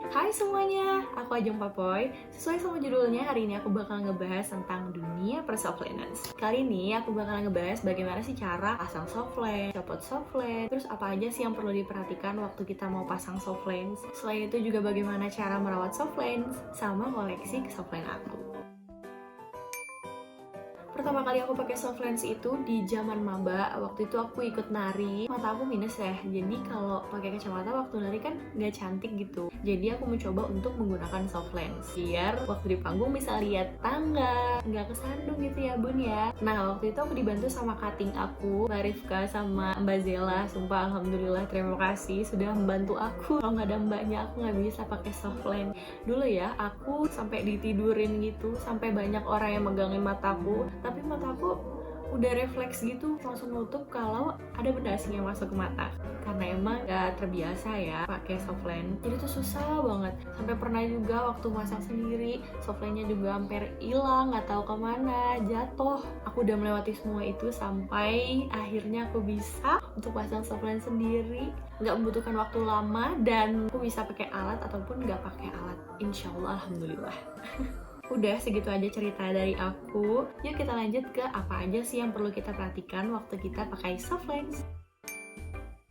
Hai semuanya, aku Ajeng Papoy. Sesuai sama judulnya, hari ini aku bakal ngebahas tentang dunia persoftlens. Kali ini aku bakal ngebahas bagaimana sih cara pasang softlens, copot softlens, terus apa aja sih yang perlu diperhatikan waktu kita mau pasang softlens. Selain itu juga bagaimana cara merawat softlens, sama koleksi softlens aku. Pertama kali aku pakai softlens itu di zaman maba. Waktu itu aku ikut nari, mata aku minus ya. Jadi kalau pakai kacamata waktu nari kan nggak cantik gitu. Jadi aku mencoba untuk menggunakan softlens biar waktu di panggung bisa lihat tangga, nggak kesandung gitu ya bun ya. Nah waktu itu aku dibantu sama cutting aku, Mbak Rifka sama Mbak Zela. Sumpah alhamdulillah terima kasih sudah membantu aku. Kalau nggak ada mbaknya aku nggak bisa pakai softlens. Dulu ya aku sampai ditidurin gitu, sampai banyak orang yang megangin mataku. Tapi mataku udah refleks gitu, langsung nutup kalau ada benda asing yang masuk ke mata. Karena emang gak terbiasa ya pakai softlens, jadi tuh susah banget. Sampai pernah juga waktu masak sendiri, softlensnya juga hampir hilang, gak tahu kemana, jatuh. Aku udah melewati semua itu sampai akhirnya aku bisa untuk pasang softlens sendiri. Gak membutuhkan waktu lama dan aku bisa pakai alat ataupun gak pakai alat. Insya Allah, alhamdulillah. Udah segitu aja cerita dari aku. Yuk kita lanjut ke apa aja sih yang perlu kita perhatikan waktu kita pakai softlens.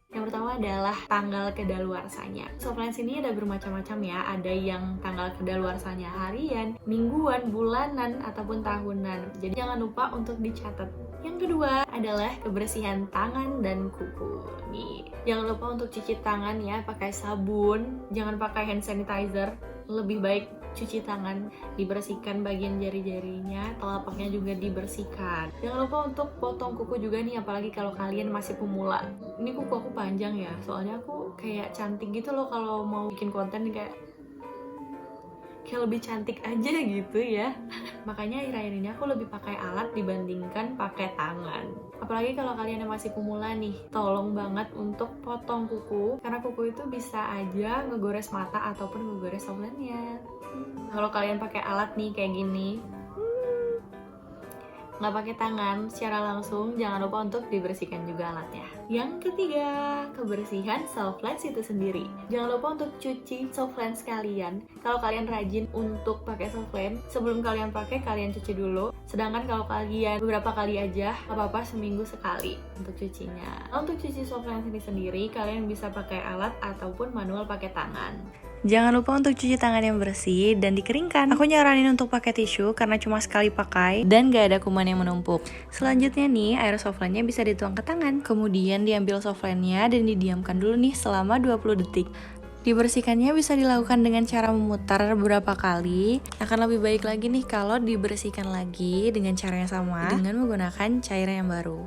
Yang pertama adalah tanggal kedaluarsanya. Softlens ini ada bermacam-macam ya. Ada yang tanggal kedaluarsanya harian, mingguan, bulanan, ataupun tahunan. Jadi jangan lupa untuk dicatat. Yang kedua adalah kebersihan tangan dan kuku. Nih, jangan lupa untuk cuci tangan ya, pakai sabun, jangan pakai hand sanitizer. Lebih baik cuci tangan, dibersihkan bagian jari-jarinya, telapaknya juga dibersihkan. Jangan lupa untuk potong kuku juga nih, apalagi kalau kalian masih pemula. Ini kuku aku panjang ya, soalnya aku kayak cantik gitu loh kalau mau bikin konten kayak lebih cantik aja gitu ya. Makanya akhir-akhir ini aku lebih pakai alat dibandingkan pakai tangan. Apalagi kalau kalian yang masih pemula nih, tolong banget untuk potong kuku, karena kuku itu bisa aja ngegores mata ataupun ngegores softlensnya. Kalau kalian pakai alat nih kayak gini, nggak pakai tangan secara langsung, jangan lupa untuk dibersihkan juga alatnya. Yang ketiga, kebersihan softlens itu sendiri. Jangan lupa untuk cuci softlens kalian. Kalau kalian rajin untuk pakai softlens, sebelum kalian pakai kalian cuci dulu. Sedangkan kalau kalian beberapa kali aja, nggak apa-apa seminggu sekali untuk cucinya. Nah, untuk cuci softlens ini sendiri, kalian bisa pakai alat ataupun manual pakai tangan. Jangan lupa untuk cuci tangan yang bersih dan dikeringkan. Aku nyaranin untuk pakai tisu karena cuma sekali pakai dan gak ada kuman yang menumpuk. Selanjutnya nih, air softlensnya bisa dituang ke tangan. Kemudian diambil softlensnya dan didiamkan dulu nih selama 20 detik. Dibersihkannya bisa dilakukan dengan cara memutar beberapa kali. Akan lebih baik lagi nih kalau dibersihkan lagi dengan cara yang sama dengan menggunakan cairan yang baru.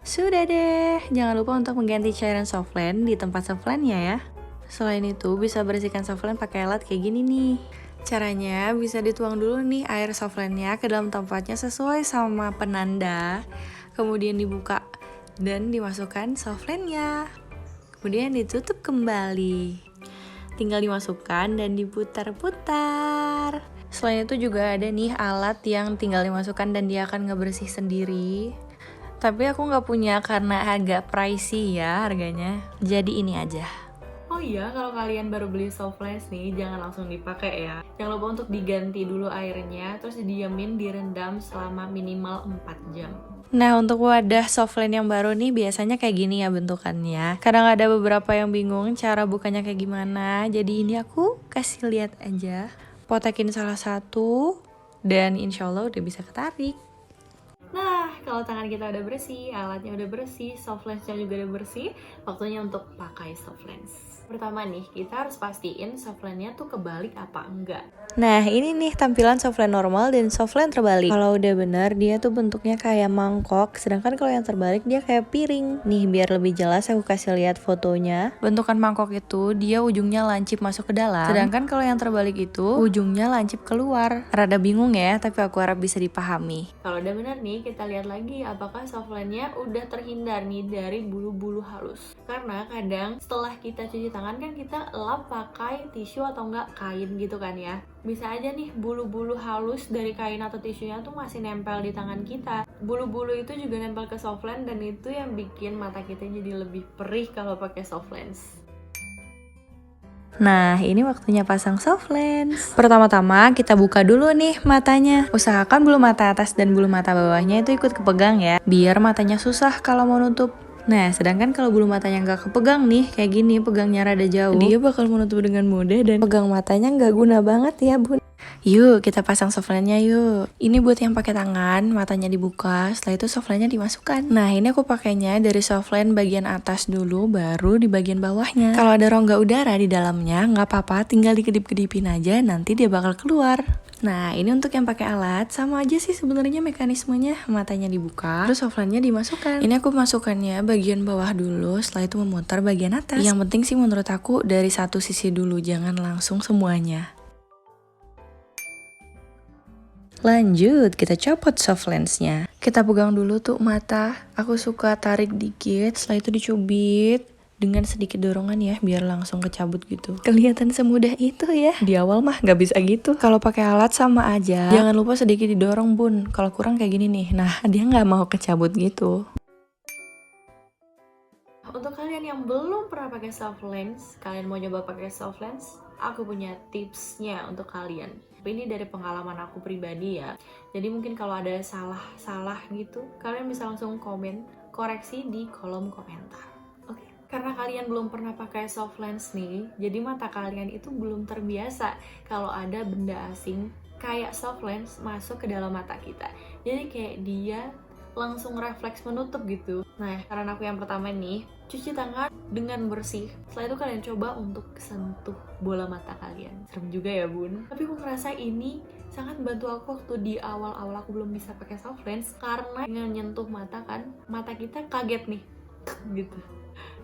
Sudah deh, jangan lupa untuk mengganti cairan softlens di tempat softlensnya ya. Selain itu, bisa bersihkan softlens pakai alat kayak gini nih. Caranya bisa dituang dulu nih air softlensnya ke dalam tempatnya sesuai sama penanda. Kemudian dibuka dan dimasukkan softlensnya. Kemudian ditutup kembali. Tinggal dimasukkan dan diputar-putar. Selain itu juga ada nih alat yang tinggal dimasukkan dan dia akan ngebersih sendiri. Tapi aku nggak punya karena agak pricey ya harganya. Jadi ini aja. Oh iya, kalau kalian baru beli softlens nih, jangan langsung dipakai ya. Jangan lupa untuk diganti dulu airnya, terus didiamin, direndam selama minimal 4 jam. Nah, untuk wadah softlens yang baru nih biasanya kayak gini ya bentukannya. Kadang ada beberapa yang bingung cara bukanya kayak gimana. Jadi ini aku kasih lihat aja. Potekin salah satu dan insya Allah udah bisa ketarik. Nah, kalau tangan kita udah bersih, alatnya udah bersih, softlensnya juga udah bersih, waktunya untuk pakai softlens. Pertama nih, kita harus pastiin softlensnya tuh kebalik apa enggak. Nah, ini nih tampilan softlens normal dan softlens terbalik. Kalau udah bener, dia tuh bentuknya kayak mangkok, sedangkan kalau yang terbalik dia kayak piring. Nih, biar lebih jelas aku kasih lihat fotonya. Bentukan mangkok itu dia ujungnya lancip masuk ke dalam, sedangkan kalau yang terbalik itu ujungnya lancip keluar. Rada bingung ya, tapi aku harap bisa dipahami. Kalau udah bener nih, kita lihat lagi apakah softlensnya udah terhindar nih dari bulu-bulu halus. Karena kadang setelah kita cuci tangan kan kita lap pakai tisu atau enggak kain gitu kan ya. Bisa aja nih bulu-bulu halus dari kain atau tisunya tuh masih nempel di tangan kita. Bulu-bulu itu juga nempel ke softlens dan itu yang bikin mata kita jadi lebih perih kalau pakai softlens. Nah, ini waktunya pasang soft lens. Pertama-tama kita buka dulu nih matanya. Usahakan bulu mata atas dan bulu mata bawahnya itu ikut kepegang ya, biar matanya susah kalau mau nutup. Nah, sedangkan kalau bulu matanya nggak kepegang nih, kayak gini, pegangnya rada jauh, dia bakal menutup dengan mudah dan pegang matanya nggak guna banget ya, Bun. Yuk, kita pasang softline-nya yuk. Ini buat yang pakai tangan, matanya dibuka, setelah itu softline-nya dimasukkan. Nah, ini aku pakainya dari softline bagian atas dulu, baru di bagian bawahnya. Kalau ada rongga udara di dalamnya, nggak apa-apa, tinggal dikedip-kedipin aja, nanti dia bakal keluar. Nah, ini untuk yang pakai alat, sama aja sih sebenarnya mekanismenya. Matanya dibuka, terus softline-nya dimasukkan. Ini aku masukkannya bagian bawah dulu, setelah itu memutar bagian atas. Yang penting sih menurut aku dari satu sisi dulu, jangan langsung semuanya. Lanjut, kita copot soft lens-nya. Kita pegang dulu tuh mata. Aku suka tarik dikit, setelah itu dicubit dengan sedikit dorongan ya, biar langsung kecabut gitu. Kelihatan semudah itu ya. Di awal mah nggak bisa gitu. Kalau pakai alat sama aja. Jangan lupa sedikit didorong, Bun. Kalau kurang kayak gini nih. Nah, dia nggak mau kecabut gitu. Untuk kalian yang belum pernah pakai soft lens, kalian mau coba pakai soft lens, aku punya tipsnya untuk kalian. Ini dari pengalaman aku pribadi ya. Jadi mungkin kalau ada salah gitu, kalian bisa langsung komen, koreksi di kolom komentar. Oke. Karena kalian belum pernah pakai soft lens nih, jadi mata kalian itu belum terbiasa kalau ada benda asing kayak soft lens masuk ke dalam mata kita. Jadi kayak dia langsung refleks menutup gitu. Nah, saran aku yang pertama nih, cuci tangan dengan bersih. Setelah itu kalian coba untuk sentuh bola mata kalian. Serem juga ya, Bun. Tapi aku ngerasa ini sangat membantu aku waktu di awal-awal aku belum bisa pakai soft lens, karena dengan nyentuh mata kan, mata kita kaget nih, gitu.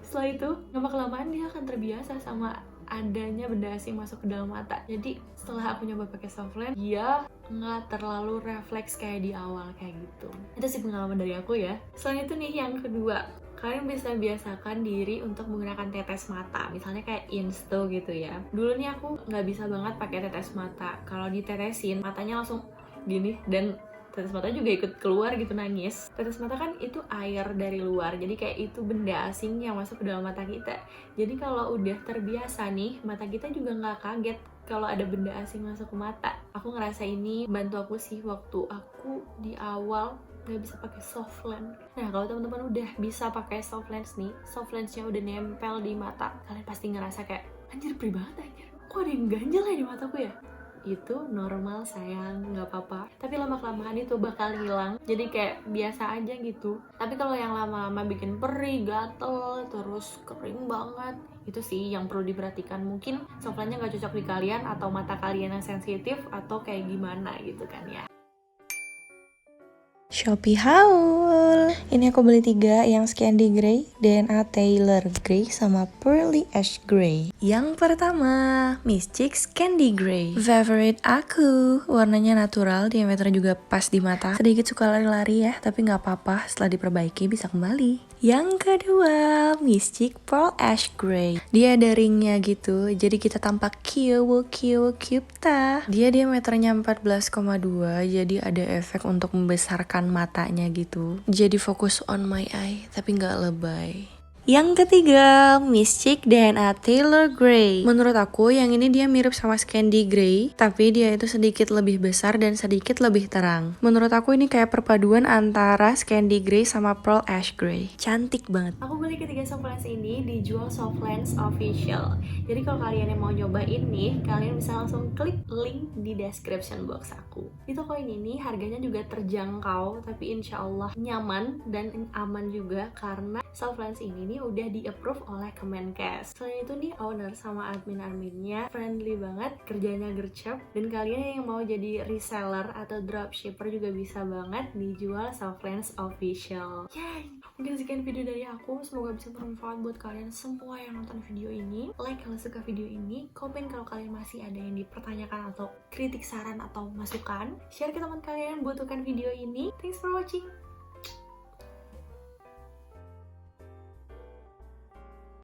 Setelah itu, lama-kelamaan dia akan terbiasa sama adanya benda asing masuk ke dalam mata. Jadi setelah aku nyoba pakai soft lens, dia nggak terlalu refleks kayak di awal kayak gitu. Itu sih pengalaman dari aku ya. Selain itu nih yang kedua, kalian bisa biasakan diri untuk menggunakan tetes mata, misalnya kayak Insto gitu ya. Dulu nih aku nggak bisa banget pakai tetes mata. Kalau ditetesin matanya langsung gini, dan tetes mata juga ikut keluar gitu, nangis. Tetes mata kan itu air dari luar, jadi kayak itu benda asing yang masuk ke dalam mata kita. Jadi kalau udah terbiasa nih, mata kita juga nggak kaget kalau ada benda asing masuk ke mata. Aku ngerasa ini bantu aku sih waktu aku di awal nggak bisa pakai soft lens. Nah, kalau teman-teman udah bisa pakai soft lens nih, soft lensnya udah nempel di mata, kalian pasti ngerasa kayak, anjir perih banget anjir, kok ada yang ganjel ya di mataku ya? Itu normal sayang, nggak apa-apa. Tapi lama-kelamaan itu bakal hilang, jadi kayak biasa aja gitu. Tapi kalau yang lama-lama bikin perih, gatel, terus kering banget, itu sih yang perlu diperhatikan. Mungkin soft lensnya nggak cocok di kalian, atau mata kalian yang sensitif, atau kayak gimana gitu kan ya. Shopee haul. Ini aku beli 3, yang Candy Grey, DNA Taylor Grey, sama Pearly Ash Grey. Yang pertama, Miss Chicks Candy Grey. Favorite aku. Warnanya natural, diameternya juga pas di mata. Sedikit suka lari-lari ya, tapi nggak apa-apa, setelah diperbaiki bisa kembali. Yang kedua, Miss Chick Pearl Ash Grey. Dia ada ringnya gitu, jadi kita tampak cute ta. Dia diameternya 14,2, jadi ada efek untuk membesarkan matanya gitu. Jadi fokus on my eye, tapi nggak lebay. Yang ketiga, Miss Chick DNA Taylor Grey. Menurut aku yang ini dia mirip sama Candy Grey, tapi dia itu sedikit lebih besar dan sedikit lebih terang. Menurut aku ini kayak perpaduan antara Candy Grey sama Pearl Ash Grey. Cantik banget. Aku beli ketiga soft lens ini dijual Soft Lens Official. Jadi kalau kalian yang mau nyobain nih, kalian bisa langsung klik link di description box aku. Di toko ini nih harganya juga terjangkau, tapi insya Allah nyaman dan aman juga, karena soft lens ini udah di-approve oleh Kemenkes. Selain itu nih, owner sama admin-adminnya friendly banget, kerjanya gercep, dan kalian yang mau jadi reseller atau dropshipper juga bisa banget dijual Soft Lens Official. Yay! Mungkin sekian video dari aku, semoga bisa bermanfaat buat kalian semua yang nonton video ini. Like kalau suka video ini, komen kalau kalian masih ada yang dipertanyakan atau kritik, saran, atau masukan. Share ke teman kalian yang butuhkan video ini. Thanks for watching!